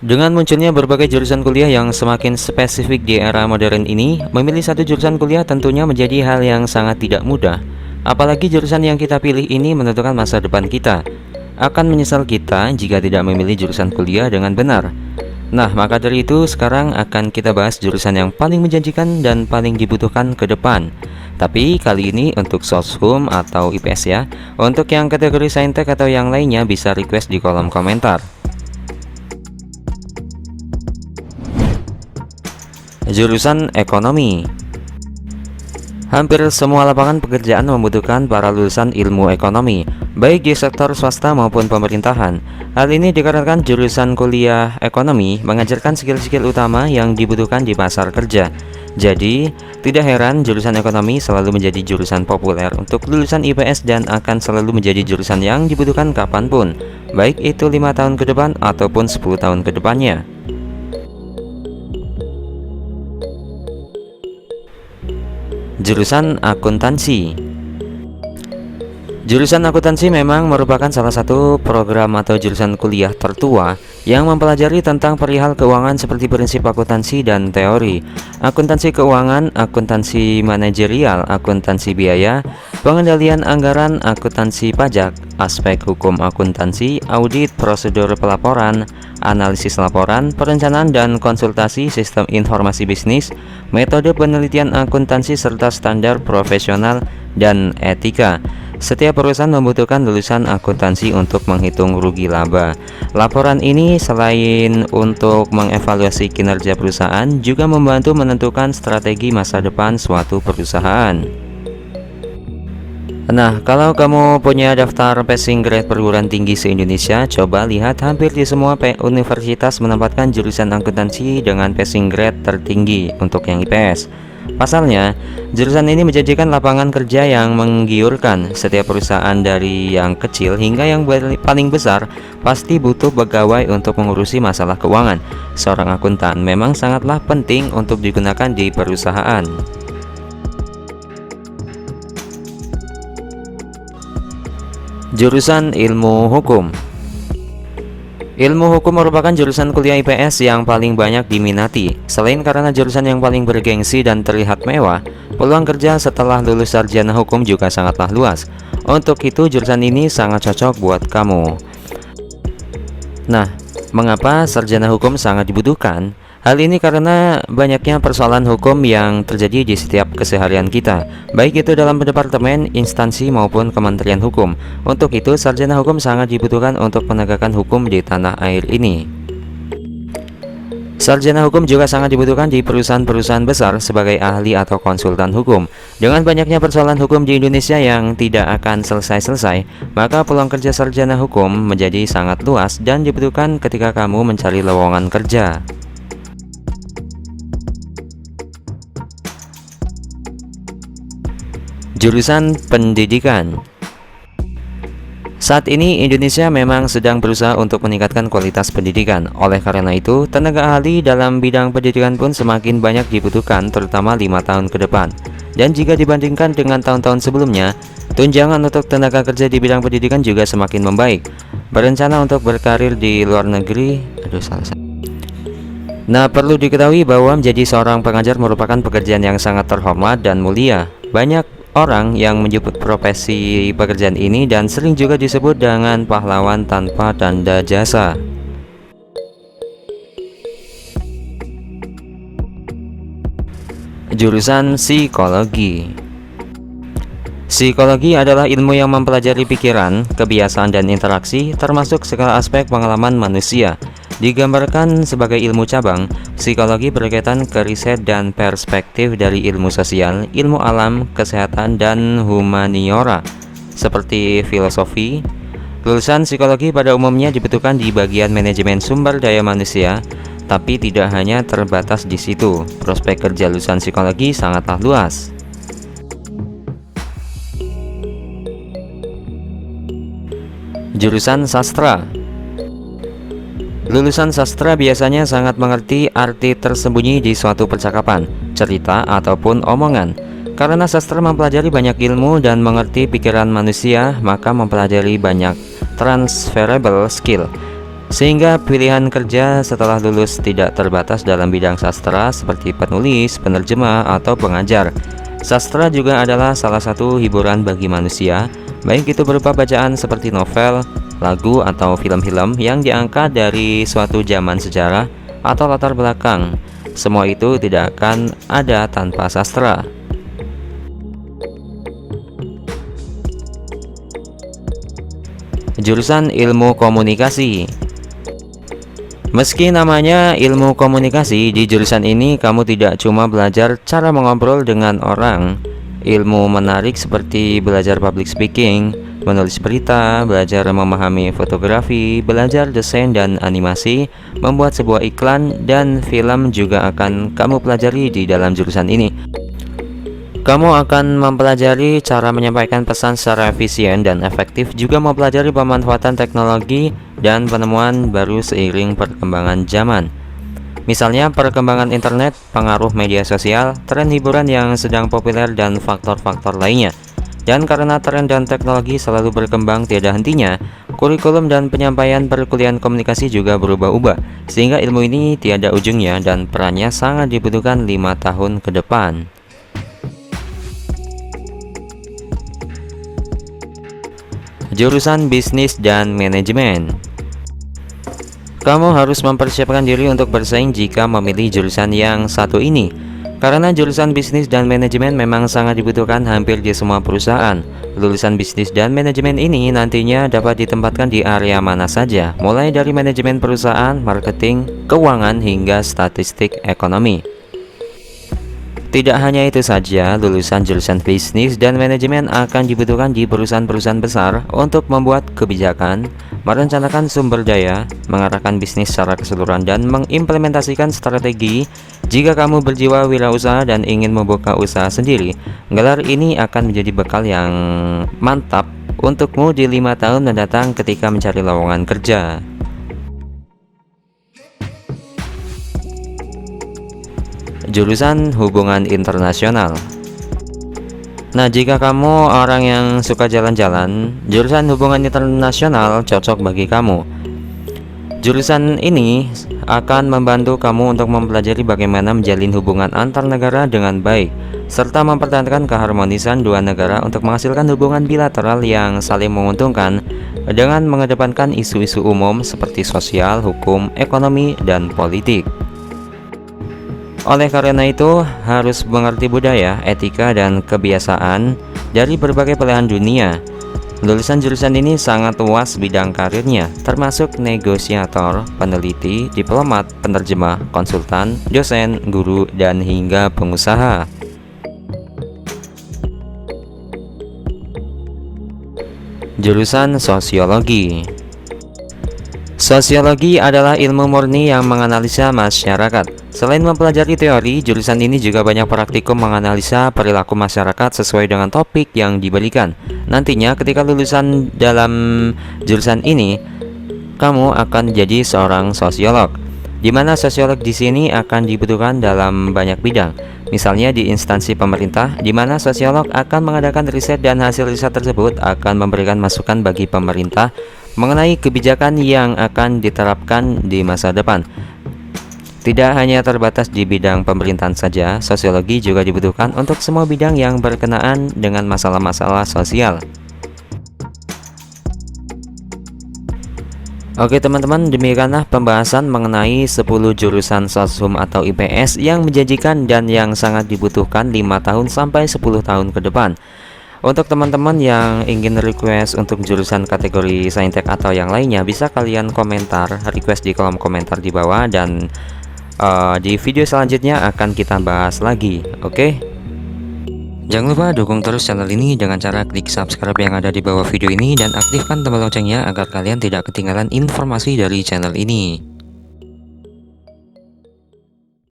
Dengan munculnya berbagai jurusan kuliah yang semakin spesifik di era modern ini, memilih satu jurusan kuliah tentunya menjadi hal yang sangat tidak mudah. Apalagi jurusan yang kita pilih ini menentukan masa depan kita. Akan menyesal kita jika tidak memilih jurusan kuliah dengan benar. Nah, maka dari itu sekarang akan kita bahas jurusan yang paling menjanjikan dan paling dibutuhkan ke depan. Tapi kali ini untuk Soshum atau IPS ya. Untuk yang kategori Saintek atau yang lainnya bisa request di kolom komentar. Jurusan Ekonomi. Hampir semua lapangan pekerjaan membutuhkan para lulusan ilmu ekonomi, baik di sektor swasta maupun pemerintahan. Hal ini dikarenakan jurusan kuliah ekonomi mengajarkan skill-skill utama yang dibutuhkan di pasar kerja. Jadi, tidak heran jurusan ekonomi selalu menjadi jurusan populer untuk lulusan IPS dan akan selalu menjadi jurusan yang dibutuhkan kapanpun, baik itu 5 tahun ke depan ataupun 10 tahun ke depannya. Jurusan Akuntansi. Jurusan akuntansi memang merupakan salah satu program atau jurusan kuliah tertua yang mempelajari tentang perihal keuangan seperti prinsip akuntansi dan teori, akuntansi keuangan, akuntansi manajerial, akuntansi biaya, pengendalian anggaran, akuntansi pajak, aspek hukum akuntansi, audit, prosedur pelaporan, analisis laporan, perencanaan dan konsultasi sistem informasi bisnis, metode penelitian akuntansi serta standar profesional dan etika. Setiap perusahaan membutuhkan lulusan akuntansi untuk menghitung rugi laba. Laporan ini selain untuk mengevaluasi kinerja perusahaan, juga membantu menentukan strategi masa depan suatu perusahaan. Nah, kalau kamu punya daftar passing grade perguruan tinggi se-Indonesia, coba lihat hampir di semua universitas menempatkan jurusan akuntansi dengan passing grade tertinggi untuk yang IPS. Pasalnya, jurusan ini menjanjikan lapangan kerja yang menggiurkan. Setiap perusahaan dari yang kecil hingga yang paling besar pasti butuh pegawai untuk mengurusi masalah keuangan. Seorang akuntan memang sangatlah penting untuk digunakan di perusahaan. Jurusan Ilmu Hukum. Ilmu hukum merupakan jurusan kuliah IPS yang paling banyak diminati. Selain karena jurusan yang paling bergengsi dan terlihat mewah, peluang kerja setelah lulus sarjana hukum juga sangatlah luas. Untuk itu jurusan ini sangat cocok buat kamu. Nah, mengapa sarjana hukum sangat dibutuhkan? Hal ini karena banyaknya persoalan hukum yang terjadi di setiap keseharian kita, baik itu dalam departemen, instansi maupun kementerian hukum. Untuk itu, sarjana hukum sangat dibutuhkan untuk penegakan hukum di tanah air ini. Sarjana hukum juga sangat dibutuhkan di perusahaan-perusahaan besar sebagai ahli atau konsultan hukum. Dengan banyaknya persoalan hukum di Indonesia yang tidak akan selesai-selesai, maka peluang kerja sarjana hukum menjadi sangat luas dan dibutuhkan ketika kamu mencari lowongan kerja. Jurusan Pendidikan. Saat ini Indonesia memang sedang berusaha untuk meningkatkan kualitas pendidikan. Oleh karena itu, tenaga ahli dalam bidang pendidikan pun semakin banyak dibutuhkan, terutama 5 tahun ke depan. Dan jika dibandingkan dengan tahun-tahun sebelumnya, tunjangan untuk tenaga kerja di bidang pendidikan juga semakin membaik. Berencana untuk berkarir di luar negeri, Nah, perlu diketahui bahwa menjadi seorang pengajar merupakan pekerjaan yang sangat terhormat dan mulia. Banyak orang yang menyebut profesi pekerjaan ini dan sering juga disebut dengan pahlawan tanpa tanda jasa. Jurusan Psikologi. Psikologi adalah ilmu yang mempelajari pikiran, kebiasaan dan interaksi, termasuk segala aspek pengalaman manusia. Digambarkan sebagai ilmu cabang, psikologi berkaitan ke riset dan perspektif dari ilmu sosial, ilmu alam, kesehatan, dan humaniora, seperti filosofi. Lulusan psikologi pada umumnya dibutuhkan di bagian manajemen sumber daya manusia, tapi tidak hanya terbatas di situ. Prospek kerja lulusan psikologi sangatlah luas. Jurusan Sastra. Lulusan sastra biasanya sangat mengerti arti tersembunyi di suatu percakapan, cerita, ataupun omongan. Karena sastra mempelajari banyak ilmu dan mengerti pikiran manusia, maka mempelajari banyak transferable skill. Sehingga pilihan kerja setelah lulus tidak terbatas dalam bidang sastra seperti penulis, penerjemah, atau pengajar. Sastra juga adalah salah satu hiburan bagi manusia, baik itu berupa bacaan seperti novel, lagu, atau film-film yang diangkat dari suatu zaman sejarah atau latar belakang. Semua itu tidak akan ada tanpa sastra. Jurusan Ilmu Komunikasi. Meski namanya ilmu komunikasi, di jurusan ini kamu tidak cuma belajar cara mengobrol dengan orang. Ilmu menarik seperti belajar public speaking, menulis berita, belajar memahami fotografi, belajar desain dan animasi, membuat sebuah iklan dan film juga akan kamu pelajari di dalam jurusan ini. Kamu akan mempelajari cara menyampaikan pesan secara efisien dan efektif, juga mempelajari pemanfaatan teknologi dan penemuan baru seiring perkembangan zaman. Misalnya perkembangan internet, pengaruh media sosial, tren hiburan yang sedang populer, dan faktor-faktor lainnya. Dan karena tren dan teknologi selalu berkembang tiada hentinya, kurikulum dan penyampaian perkuliahan komunikasi juga berubah-ubah, sehingga ilmu ini tiada ujungnya dan perannya sangat dibutuhkan 5 tahun ke depan. Jurusan Bisnis dan Manajemen. Kamu harus mempersiapkan diri untuk bersaing jika memilih jurusan yang satu ini, karena jurusan bisnis dan manajemen memang sangat dibutuhkan hampir di semua perusahaan. Lulusan bisnis dan manajemen ini nantinya dapat ditempatkan di area mana saja, mulai dari manajemen perusahaan, marketing, keuangan, hingga statistik ekonomi. Tidak hanya itu saja, lulusan jurusan bisnis dan manajemen akan dibutuhkan di perusahaan-perusahaan besar untuk membuat kebijakan, merencanakan sumber daya, mengarahkan bisnis secara keseluruhan, dan mengimplementasikan strategi. Jika kamu berjiwa wirausaha dan ingin membuka usaha sendiri, gelar ini akan menjadi bekal yang mantap untukmu di 5 tahun mendatang ketika mencari lowongan kerja. Jurusan Hubungan Internasional. Nah, jika kamu orang yang suka jalan-jalan, jurusan Hubungan Internasional cocok bagi kamu. Jurusan ini akan membantu kamu untuk mempelajari bagaimana menjalin hubungan antar negara dengan baik, serta mempertahankan keharmonisan dua negara untuk menghasilkan hubungan bilateral yang saling menguntungkan dengan mengedepankan isu-isu umum seperti sosial, hukum, ekonomi, dan politik. Oleh karena itu, harus mengerti budaya, etika, dan kebiasaan dari berbagai belahan dunia. Lulusan jurusan ini sangat luas bidang karirnya, termasuk negosiator, peneliti, diplomat, penerjemah, konsultan, dosen, guru, dan hingga pengusaha. Jurusan Sosiologi. Sosiologi adalah ilmu murni yang menganalisa masyarakat. Selain mempelajari teori, jurusan ini juga banyak praktikum menganalisa perilaku masyarakat sesuai dengan topik yang diberikan. Nantinya ketika lulusan dalam jurusan ini, kamu akan jadi seorang sosiolog, di mana sosiolog di sini akan dibutuhkan dalam banyak bidang. Misalnya di instansi pemerintah, di mana sosiolog akan mengadakan riset dan hasil riset tersebut akan memberikan masukan bagi pemerintah mengenai kebijakan yang akan diterapkan di masa depan. Tidak hanya terbatas di bidang pemerintahan saja, sosiologi juga dibutuhkan untuk semua bidang yang berkenaan dengan masalah-masalah sosial. Oke teman-teman, demikianlah pembahasan mengenai 10 jurusan Soshum atau IPS yang menjanjikan dan yang sangat dibutuhkan 5 tahun sampai 10 tahun ke depan. Untuk teman-teman yang ingin request untuk jurusan kategori Saintek atau yang lainnya, bisa kalian komentar, request di kolom komentar di bawah, dan di video selanjutnya akan kita bahas lagi. Oke? Jangan lupa dukung terus channel ini dengan cara klik subscribe yang ada di bawah video ini dan aktifkan tombol loncengnya agar kalian tidak ketinggalan informasi dari channel ini.